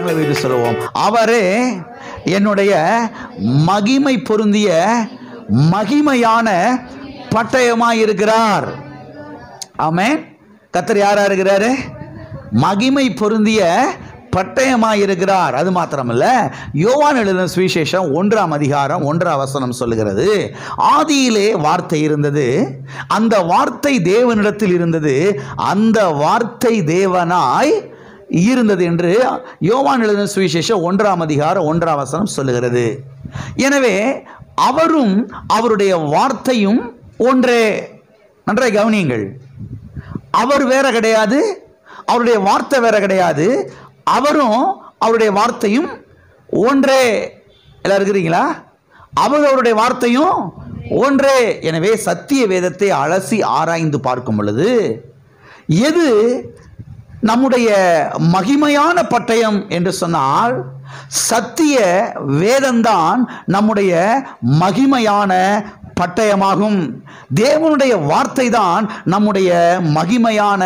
கரங்களை வைத்து சொல்லுவோம், அவரே என்னுடைய மகிமை பொருந்திய மகிமையான பட்டயமாய் இருக்கிறார். ஆமென். கர்த்தர் யாரா இருக்கிறாரு? மகிமை பொருந்திய பட்டயமாய் இருக்கிறார். அது மாத்திரமல்ல, யோவான் எழுதின சுவிசேஷம் 1ஆம் அதிகாரம் 1ஆம் வசனம் சொல்லுகிறது, ஆதியிலே வார்த்தை இருந்தது, அந்த வார்த்தை தேவனிடத்தில் இருந்தது, அந்த வார்த்தை தேவனாய் இருந்தது என்று யோவான் எழுதின சுவிசேஷம் 1ஆம் அதிகாரம் 1ஆம் வசனம் சொல்லுகிறது. எனவே அவரும் அவருடைய வார்த்தையும் ஒன்றே. நன்றாய் கவனியுங்கள். அவர் வேற கிடையாது, அவருடைய வார்த்தை வேற கிடையாது. அவரும் அவருடைய வார்த்தையும் ஒன்றே. எல்லாம் இருக்கிறீங்களா? அவருடைய வார்த்தையும் ஒன்றே. எனவே சத்திய வேதத்தை அலசி ஆராய்ந்து பார்க்கும் பொழுது எது நம்முடைய மகிமையான பட்டயம் என்று சொன்னால், சத்திய வேதம்தான் நம்முடைய மகிமையான பட்டயமாகும். தேவனுடைய வார்த்தை தான் நம்முடைய மகிமையான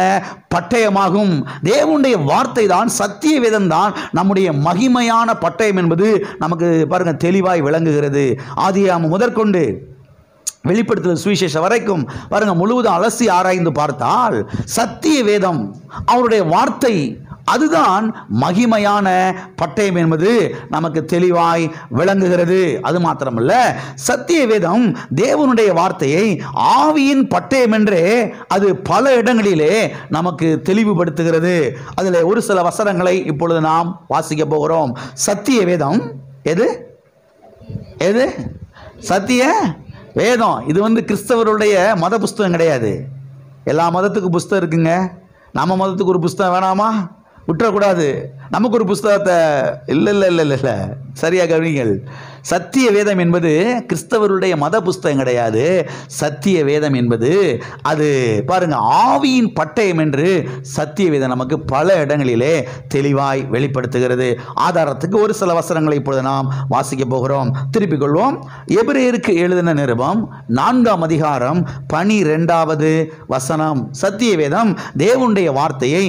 பட்டயமாகும். தேவனுடைய வார்த்தை தான், சத்திய வேதம் தான் நம்முடைய மகிமையான பட்டயம் என்பது நமக்கு பாருங்க தெளிவாய் விளங்குகிறது. ஆதியாகமம் முதற்கொண்டு வெளிப்படுத்துதல் சுவிசேஷம் வரைக்கும் பாருங்க, முழுவதும் அலசி ஆராய்ந்து பார்த்தால் சத்திய வேதம், அவருடைய வார்த்தை, அதுதான் மகிமையான பட்டயம் என்பது நமக்கு தெளிவாய் விளங்குகிறது. அது மாத்திரமல்ல, சத்திய வேதம் தேவனுடைய வார்த்தையை ஆவியின் பட்டயம் என்றே அது பல இடங்களிலே நமக்கு தெளிவுபடுத்துகிறது. அதில் ஒரு சில வசனங்களை இப்பொழுது நாம் வாசிக்க போகிறோம். சத்திய வேதம் எது? எது? சத்திய வேதம். இது கிறிஸ்தவருடைய மத புஸ்தகம் கிடையாது. எல்லா மதத்துக்கும் புஸ்தகம் இருக்குங்க. நம்ம மதத்துக்கு ஒரு புஸ்தகம் வேணாமா? விட்டுறக்கூடாது. நமக்கு ஒரு புஸ்தகத்தை இல்லை இல்லை இல்லை இல்லை சரியாக கவனிங்கள். சத்திய வேதம் என்பது கிறிஸ்தவருடைய மத புஸ்தகம் கிடையாது. சத்திய வேதம் என்பது அது பாருங்க ஆவியின் பட்டயம் என்று சத்திய வேதம் நமக்கு பல இடங்களிலே தெளிவாய் வெளிப்படுத்துகிறது. ஆதாரத்துக்கு ஒரு சில வசனங்களை இப்பொழுது நாம் வாசிக்க போகிறோம். திருப்பிக் கொள்வோம். எபிரேயருக்கு எழுதின நிருபம் 4ஆம் அதிகாரம் 12வது வசனம். சத்திய வேதம் தேவனுடைய வார்த்தையை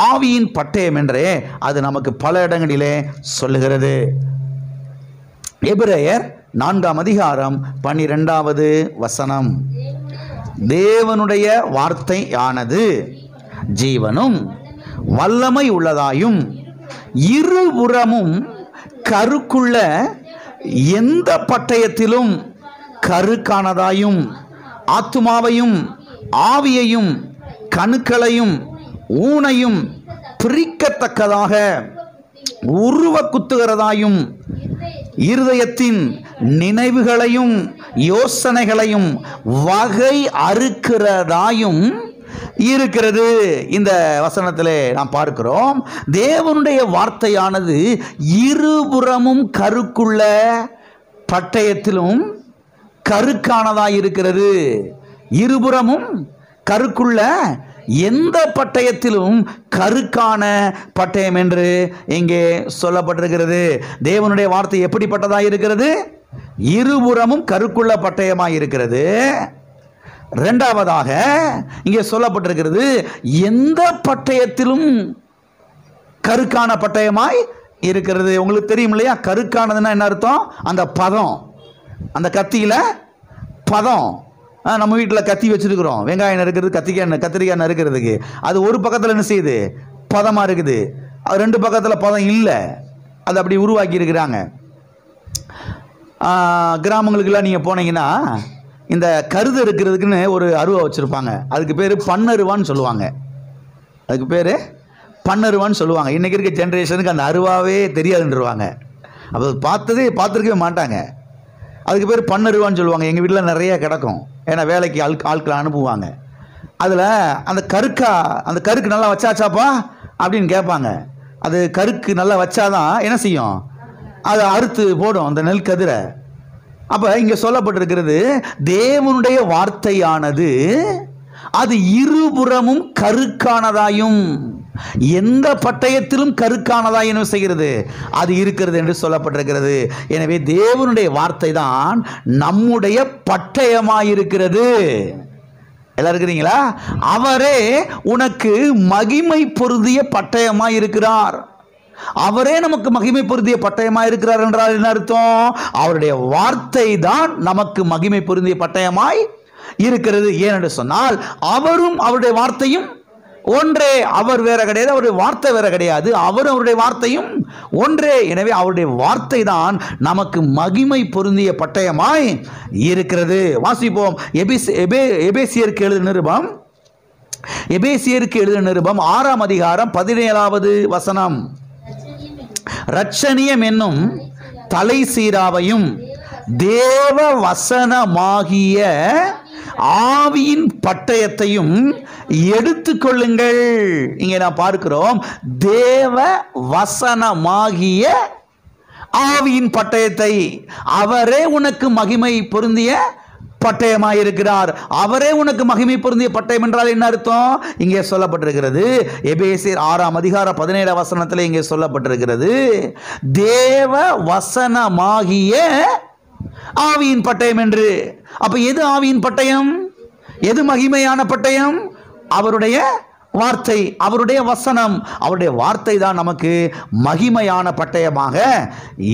ஆவியின் பட்டயம் என்றே அது நமக்கு பல இடங்களிலே சொல்லுகிறது. எபிரேயர் 4ஆம் அதிகாரம் 12வது வசனம். தேவனுடைய வார்த்தையானது ஜீவனும் வல்லமை உள்ளதாயும் இருபுறமும் கருக்குள்ள எந்த பட்டயத்திலும் கருக்கானதாயும் ஆத்துமாவையும் ஆவியையும் கணுக்களையும் ஊனையும் பிரிக்கத்தக்கதாக உருவ குத்துகிறதாயும் இருதயத்தின் நினைவுகளையும் யோசனைகளையும் வகை அறுக்கிறதாயும் இருக்கிறது. இந்த வசனத்திலே நாம் பார்க்கிறோம், தேவனுடைய வார்த்தையானது இருபுறமும் கருக்குள்ள பட்டயத்திலும் கருக்கானதாய் இருக்கிறது. இருபுறமும் கருக்குள்ள எந்த பட்டயத்திலும் கருக்கான பட்டயம் என்று இங்கே சொல்லப்பட்டிருக்கிறது. தேவனுடைய வார்த்தை எப்படிப்பட்டதாக இருக்கிறது? இருபுறமும் கருக்குள்ள பட்டயமாய் இருக்கிறது. இரண்டாவதாக இங்கே சொல்லப்பட்டிருக்கிறது, எந்த பட்டயத்திலும் கருக்கான பட்டயமாய் இருக்கிறது. உங்களுக்கு தெரியும் இல்லையா, கருக்கானதுன்னா என்ன அர்த்தம்? அந்த பதம், அந்த கத்தியில பதம். நம்ம வீட்டில் கத்தி வச்சுருக்கிறோம், வெங்காயம் நறுக்கிறது, கத்திரிக்காய் நறுக்கிறதுக்கு. அது ஒரு பக்கத்தில் என்ன செய்யுது? பதமாக இருக்குது. ரெண்டு பக்கத்தில் பதம் இல்லை. அது அப்படி உருவாக்கி இருக்கிறாங்க. கிராமங்களுக்கெல்லாம் நீங்கள் போனீங்கன்னா இந்த கருது இருக்கிறதுக்குன்னு ஒரு அருவா வச்சுருப்பாங்க. அதுக்கு பேர் பன்னருவான்னு சொல்லுவாங்க. அதுக்கு பேர் பன்னருவான்னு சொல்லுவாங்க. இன்றைக்கி இருக்க ஜென்ரேஷனுக்கு அந்த அருவாவே தெரியாதுன்றவாங்க. அப்போ பார்த்துருக்கவே மாட்டாங்க. அதுக்கு பேர் பன்னருவான்னு சொல்லுவாங்க. எங்கள் வீட்டில் நிறைய கிடக்கும். ஏன்னா வேலைக்கு ஆட்களை அனுப்புவாங்க. அதில் அந்த கருக்கு நல்லா வச்சாச்சாப்பா அப்படின்னு கேட்பாங்க. அது கருக்கு நல்லா வச்சாதான் என்ன செய்யும்? அதை அறுத்து போடும் அந்த நெல் கதிரை. அப்போ இங்கே சொல்லப்பட்டிருக்கிறது, தேவனுடைய வார்த்தையானது அது இருபுறமும் கருக்கானதாயும் எந்த பட்டயத்திலும் கருக்கானதாய் என்ன செய்கிறது? அது இருக்கிறது என்று சொல்லப்பட்டிருக்கிறது. எனவே தேவனுடைய வார்த்தை தான் நம்முடைய பட்டயமாயிருக்கிறது. எல்லாம் இருக்கிறீங்களா? அவரே உனக்கு மகிமை பொருந்திய பட்டயமாய் இருக்கிறார். அவரே நமக்கு மகிமை பொருந்திய பட்டயமாய் இருக்கிறார் என்றால் என்ன அர்த்தம்? அவருடைய வார்த்தை தான் நமக்கு மகிமை பொருந்திய பட்டயமாய் இருக்கிறது. ஏனென்று சொன்னால் அவரும் அவருடைய வார்த்தையும் ஒன்றே. அவர் வேற கிடையாது, அவருடைய வார்த்தை வேற கிடையாது. அவரும் அவருடைய வார்த்தையும் ஒன்றே. எனவே அவருடைய வார்த்தை தான் நமக்கு மகிமை பொருந்திய பட்டயமாய் இருக்கிறது. வாசிப்போம். எபேசியருக்கு எழுதின நிருபம், எபேசியருக்கு எழுதின நிருபம் 6ஆம் அதிகாரம் 17வது வசனம். இரட்சணியம் என்னும் தலை சீராவையும் தேவ வசனமாகிய ஆவியின் பட்டயத்தையும் எடுத்துக்கொள்ளுங்கள். இங்கே நான் பார்க்கிறோம், தேவ வசனமாகிய ஆவியின் பட்டயத்தை. அவரே உனக்கு மகிமை பொருந்திய பட்டயமாயிருக்கிறார். அவரே உனக்கு மகிமை பொருந்திய பட்டயம் என்றால் என்ன அர்த்தம்? இங்கே சொல்லப்பட்டிருக்கிறது. எபேசியர் 6ஆம் அதிகாரம் 17 வசனத்தில் இங்கே சொல்லப்பட்டிருக்கிறது, தேவ வசனமாகிய ஆவியின் பட்டயம் என்று. அப்ப எது ஆவியின் பட்டயம்? எது மகிமையான பட்டயம்? அவருடைய வார்த்தை, அவருடைய வசனம். அவருடைய வார்த்தை தான் நமக்கு மகிமையான பட்டயமாக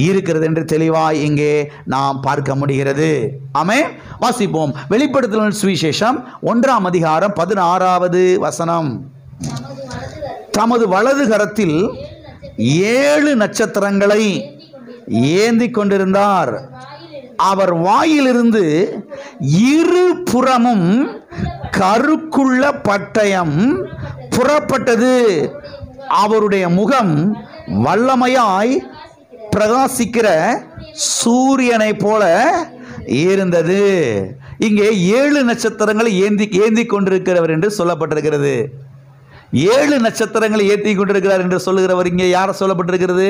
இருக்கிறது என்று தெளிவாய் இங்கே நாம் பார்க்க முடிகிறது. ஆமென். வாசிப்போம். வெளிப்படுத்தல் சுவிசேஷம் 1ஆம் அதிகாரம் 16வது வசனம். தமது வலது கரத்தில் 7 நட்சத்திரங்களை ஏந்தி கொண்டிருந்தார். அவர் வாயிலிருந்து இருபுறமும் கருக்குள்ள பட்டயம் புறப்பட்டது. அவருடைய முகம் வல்லமையாய் பிரகாசிக்கிற சூரியனை போல இருந்தது. இங்கே 7 நட்சத்திரங்களை ஏந்தி கொண்டிருக்கிறவர் என்று சொல்லப்பட்டிருக்கிறது. 7 நட்சத்திரங்களை ஏற்றி கொண்டிருக்கிறார் என்று சொல்லுகிறவர் இங்கே யார சொல்லப்பட்டிருக்கிறது?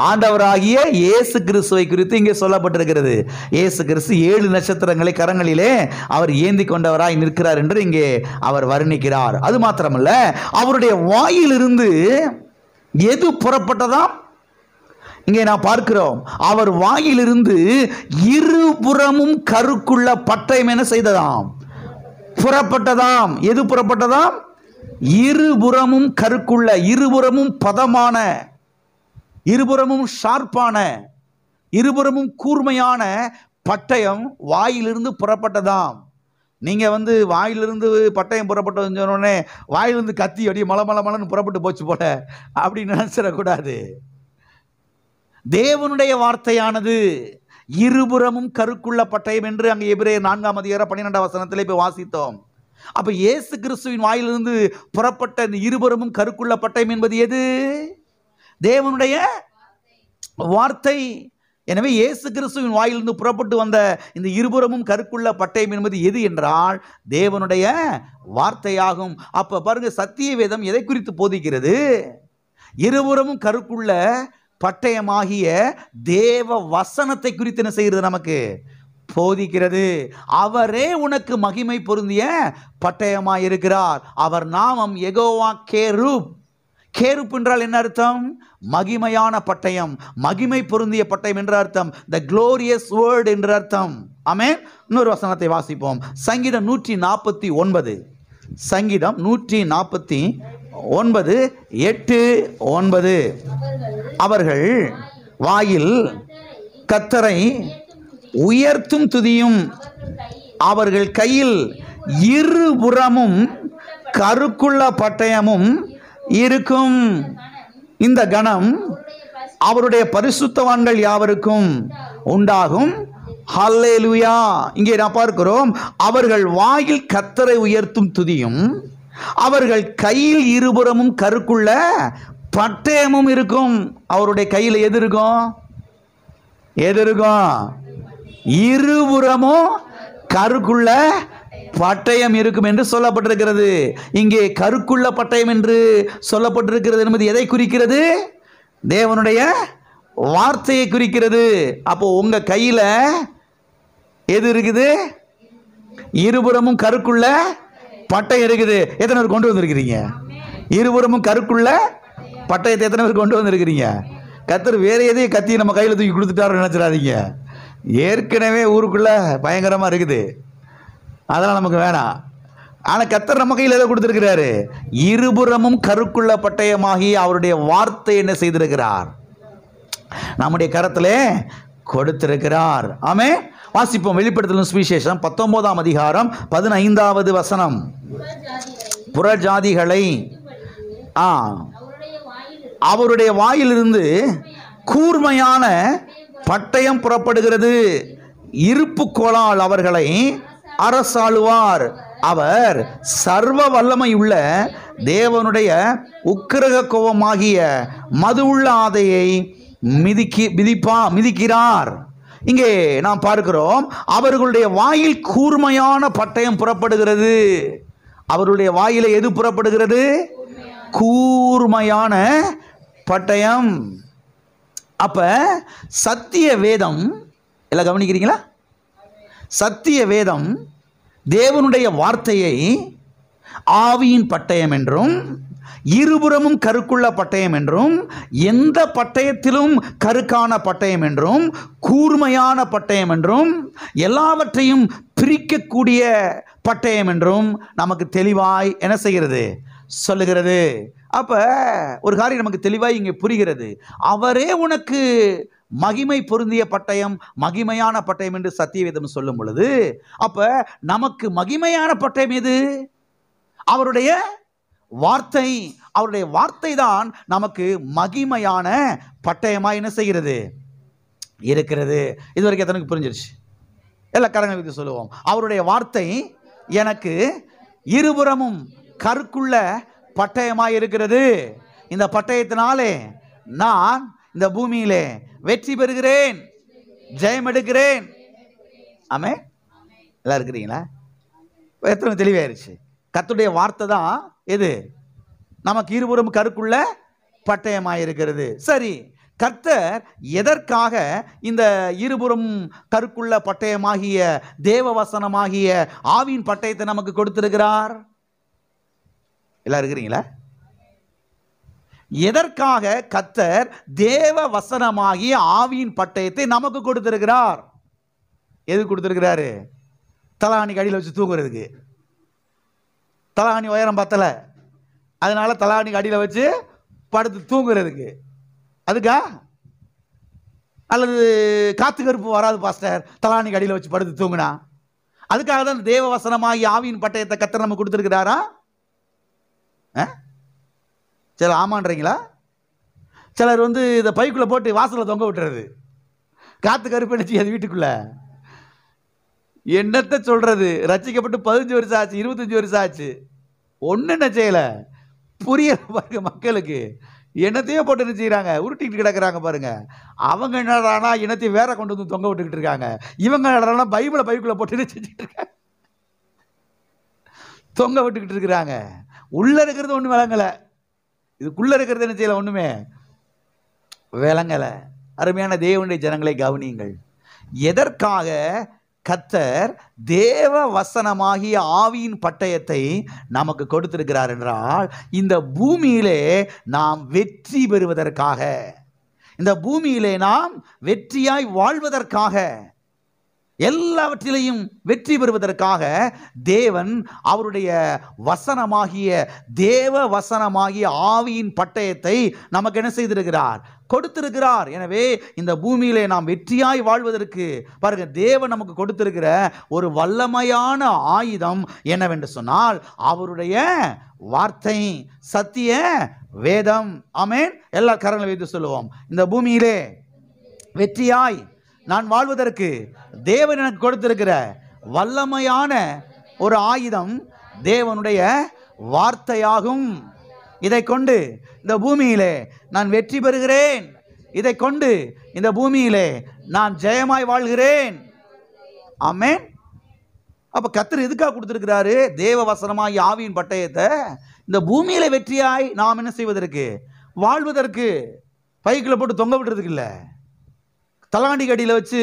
ஆண்டவராகிய இயேசு கிறிஸ்துவை குறித்து இங்கே சொல்லப்பட்டிருக்கிறது. இயேசு கிறிஸ்து 7 நட்சத்திரங்களை கரங்களிலே அவர் ஏந்தி கொண்டவராய் நிற்கிறார் என்று இங்கே அவர் வர்ணிக்கிறார். அது மாத்திரமல்ல, அவருடைய வாயிலிருந்து எது புறப்பட்டதாம்? இங்கே நான் பார்க்கிறோம், அவர் வாயிலிருந்து இருபுறமும் கருக்குள்ள பட்டயம் என செய்ததாம், புறப்பட்டதாம். எது புறப்பட்டதாம்? இருபுறமும் கருக்குள்ள, இருபுறமும் பதமான, இருபுறமும் ஷார்ப்பான, இருபுறமும் கூர்மையான பட்டயம் வாயிலிருந்து புறப்பட்டதாம். நீங்க வாயிலிருந்து பட்டயம் புறப்பட்டு சொன்னோடனே வாயிலிருந்து கத்தி அப்படியே மலமலன்னு புறப்பட்டு போச்சு போல அப்படின்னு நினைச்சிடக்கூடாது. தேவனுடைய வார்த்தையானது இருபுறமும் கருக்குள்ள பட்டயம் என்று அங்கே எபிரேயர் 4ஆம் அதிகாரம் 12ஆம் வசனத்திலே போய் வாசித்தோம். அப்ப இயேசு கிறிஸ்துவின் வாயிலிருந்து புறப்பட்ட இந்த இருபுறமும் கருக்குள்ள பட்டயம் என்பது எது? தேவனுடைய வார்த்தை. எனவே இயேசு கிறிஸ்துவின் வாயிலிருந்து புறப்பட்டு வந்த இந்த இருபுறமும் கருக்குள்ள பட்டயம் என்பது எது என்றால் தேவனுடைய வார்த்தையாகும். அப்ப பாருங்க, சத்திய வேதம் எதை குறித்து போதிக்கிறது? இருபுறமும் கருக்குள்ள பட்டயமாகிய தேவ வசனத்தை குறித்து என்ன செய்கிறது? நமக்கு போதிக்கிறது. அவரே உனக்கு மகிமை பொருந்திய பட்டயமாய் இருக்கிறார். அவர் நாமம் யெகோவா கேருப். கேருப் என்றால் என்ன அர்த்தம்? மகிமையான பட்டயம், மகிமை பொருந்திய பட்டயம் என்ற அர்த்தம். த க்ளோரியஸ் வேர்ட் என்ற அர்த்தம். ஆமென். இன்னொரு வசனத்தை வாசிப்போம். சங்கீதம் 149, சங்கீதம் 149 8-9. அவர்கள் வாயில் கர்த்தரை உயர்த்தும் துதியும், அவர்கள் கையில் இருபுறமும் கருக்குள்ள பட்டயமும் இருக்கும். இந்த கணம் அவருடைய பரிசுத்தவான்கள் யாவருக்கும் உண்டாகும். ஹல்லேலூயா. இங்கே நான் பார்க்கிறோம், அவர்கள் வாயில் கர்த்தரை உயர்த்தும் துதியும், அவர்கள் கையில் இருபுறமும் கருக்குள்ள பட்டயமும் இருக்கும். அவருடைய கையில் எது இருக்கும்? எது இருக்கும்? இருபுறமும் கருக்குள்ள பட்டயம் இருக்கும் என்று சொல்லப்பட்டிருக்கிறது. இங்கே கருக்குள்ள பட்டயம் என்று சொல்லப்பட்டிருக்கிறது என்பது எதை குறிக்கிறது? தேவனுடைய வார்த்தையை குறிக்கிறது. அப்போ உங்க கையில எது இருக்குது? இருபுறமும் கருக்குள்ள பட்டயம் இருக்குது. எத்தனை பேர் கொண்டு வந்திருக்கிறீங்க? இருபுறமும் கருக்குள்ள பட்டயத்தை எத்தனை பேர் கொண்டு வந்திருக்கிறீங்க? கர்த்தர் வேற எதையும் கத்தி நம்ம கையில் தூக்கி கொடுத்துட்டாரு நினைச்சிடாதீங்க. ஏற்கனவே ஊருக்குள்ள பயங்கரமா இருக்குது, அதெல்லாம் நமக்கு வேணாம். ஆனா கர்த்தர் நம்ம கையில் எதை கொடுத்திருக்கிறாரு? இருபுறமும் கருக்குள்ள பட்டயமாகி அவருடைய வார்த்தை என்ன செய்திருக்கிறார்? நம்முடைய கரத்திலே கொடுத்திருக்கிறார். ஆமே. வாசிப்போம். வெளிப்படுத்தல் சுவிசேஷம் 19ஆம் அதிகாரம் 15வது வசனம். புறஜாதிகளை அவருடைய வாயிலிருந்து கூர்மையான பட்டயம் புறப்படுகிறது, இருப்பு கோலால் அவர்களை அரசாளுவார். அவர் சர்வ வல்லமை உள்ள தேவனுடைய உக்கிரக கோபமாகிய மதுவுள்ள ஆதையை மிதிக்கிறார். இங்கே நாம் பார்க்கிறோம், அவர்களுடைய வாயில் கூர்மையான பட்டயம் புறப்படுகிறது. அவருடைய வாயில எது புறப்படுகிறது? கூர்மையான பட்டயம். அப்ப சத்திய வேதம் எல்லாம் கவனிக்கிறீங்களா? சத்திய வேதம் தேவனுடைய வார்த்தையை ஆவியின் பட்டயம் என்றும் இருபுறமும் கருக்குள்ள பட்டயம் என்றும் எந்த பட்டயத்திலும் கருக்கான பட்டயம் என்றும் கூர்மையான பட்டயம் என்றும் எல்லாவற்றையும் பிரிக்கக்கூடிய பட்டயம் என்றும் நமக்கு தெளிவாய் என்ன செய்கிறது? சொல்லுகிறது. அப்ப ஒரு காரியம் நமக்கு தெளிவாய் இங்கே புரிகிறது. அவரே உனக்கு மகிமை பொருந்திய பட்டயம், மகிமையான பட்டயம் என்று சத்தியவேதம் சொல்லும் பொழுது, அப்ப நமக்கு மகிமையான பட்டயம் எது? அவருடைய வார்த்தை. அவருடைய வார்த்தை தான் நமக்கு மகிமையான பட்டயமா என்ன செய்கிறது? இருக்கிறது. இதுவரைக்கும் எத்தனைக்கு புரிஞ்சிருச்சு? எல்லா கரங்களை வைத்து சொல்லுவோம். அவருடைய வார்த்தை எனக்கு இருபுறமும் கருக்குள்ள பட்டயமாய் இருக்கிறது. இந்த பட்டயத்தினாலே நான் இந்த பூமியிலே வெற்றி பெறுகிறேன், ஜெயம் எடுக்கிறேன். ஆமே. எல்லாம் இருக்கிறீங்களா? எத்தனை தெளிவாயிருச்சு? கர்த்தருடைய வார்த்தை தான் எது? நமக்கு இருபுறம் கருக்குள்ள பட்டயமாய் இருக்கிறது. சரி, கர்த்தர் எதற்காக இந்த இருபுறம் கருக்குள்ள பட்டயமாகிய தேவ வசனமாகிய ஆவியின் பட்டயத்தை நமக்கு கொடுத்திருக்கிறார்? எல்லாம் இருக்கிறீங்களா? எதற்காக கர்த்தர் தேவ வசனமாகிய ஆவியின் பட்டயத்தை நமக்கு கொடுத்திருக்கிறார்? எது கொடுத்திருக்கிறாரு? தலாணி அடியில் வச்சு தூங்குறதுக்கு. தலாணி உயரம் பத்தல, அதனால தலாணி அடியில் வச்சு படுத்து தூங்குறதுக்கு. அதுக்கா? அல்லது காத்து கருப்பு வராது பாஸ்டர் தலாணி அடியில் வச்சு படுத்து தூங்குனா? அதுக்காக தான் தேவ வசனமாகி ஆவியின் பட்டயத்தை கர்த்தர் நமக்கு கொடுத்திருக்கிறாரா? சிலர் ஆமான்றீங்களா? சிலர் இதை பைக்குள்ள போட்டு வாசலில் தொங்க விட்டுறது. காத்து கருப்பு நினைச்சு அது வீட்டுக்குள்ள என்னத்தை சொல்றது? ரசிக்கப்பட்டு 15 வருஷம் ஆச்சு, 25 வருஷம் ஆச்சு, ஒன்றும் என்ன செய்யல. புரியல பாருங்க மக்களுக்கு. என்னத்தையோ போட்டு என்ன செய்யறாங்க? உருட்டிக்கிட்டு கிடக்குறாங்க பாருங்க. அவங்க என்னடானா இனத்தையும் வேற கொண்டு வந்து தொங்க விட்டுக்கிட்டு இருக்காங்க. இவங்க என்னடானா பைபிளை பைக்குள்ள போட்டு செஞ்சுட்டு இருக்காங்க, தொங்க விட்டுக்கிட்டு இருக்கிறாங்க. உள்ள இருக்கிறது ஒண்ணு விளங்கல, இதுக்குள்ள இருக்கிறது என்ன செய்யல? ஒண்ணுமே விளங்கல. அருமையான தேவனுடைய ஜனங்களை கவனியுங்கள். எதற்காக கர்த்தர் தேவ வசனமாகிய ஆவியின் பட்டயத்தை நமக்கு கொடுத்திருக்கிறார் என்றால், இந்த பூமியிலே நாம் வெற்றி பெறுவதற்காக, இந்த பூமியிலே நாம் வெற்றியாய் வாழ்வதற்காக, எல்லாவற்றிலையும் வெற்றி பெறுவதற்காக தேவன் அவருடைய வசனமாகிய தேவ வசனமாகிய ஆவியின் பட்டயத்தை நமக்கு என்ன செய்திருக்கிறார்? கொடுத்திருக்கிறார். எனவே இந்த பூமியிலே நாம் வெற்றியாய் வாழ்வதற்கு பாருங்க, தேவன் நமக்கு கொடுத்திருக்கிற ஒரு வல்லமையான ஆயுதம் என்னவென்று சொன்னால் அவருடைய வார்த்தை, சத்திய வேதம். ஆமென். எல்லா கரங்களை வைத்து சொல்லுவோம். இந்த பூமியிலே வெற்றியாய் நான் வாழ்வதற்கு தேவன் எனக்கு கொடுத்திருக்கிற வல்லமையான ஒரு ஆயுதம் தேவனுடைய வார்த்தையாகும். இதை கொண்டு இந்த பூமியிலே நான் வெற்றி பெறுகிறேன். இதை கொண்டு இந்த பூமியிலே நான் ஜெயமாய் வாழ்கிறேன். ஆமென். அப்ப கர்த்தர் எதுக்காக கொடுத்திருக்கிறாரு? தேவ வசனமாய் ஆவியின் பட்டயத்தை இந்த பூமியில வெற்றியாய் நாம் என்ன செய்வதற்கு? வாழ்வதற்கு. பைக்குள்ள போட்டு தொங்க விடுறதுக்கு இல்லை, தலாண்டி கடியில் வச்சு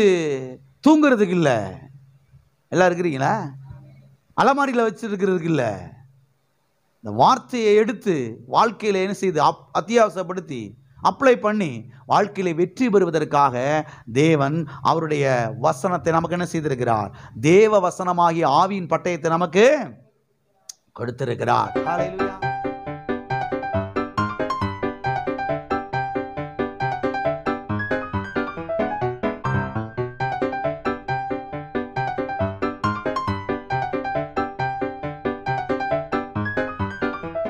தூங்குறதுக்கு இல்லை. எல்லாம் இருக்கிறீங்களா? அலமாரியில் வச்சிருக்கிறதுக்கு இல்லை. இந்த வார்த்தையை எடுத்து வாழ்க்கையில் என்ன செய்து அத்தியாவசியப்படுத்தி அப்ளை பண்ணி வாழ்க்கையில வெற்றி பெறுவதற்காக தேவன் அவருடைய வசனத்தை நமக்கு என்ன செய்திருக்கிறார்? தேவ வசனமாகிய ஆவியின் பட்டயத்தை நமக்கு கொடுத்திருக்கிறார். ஹalleluya.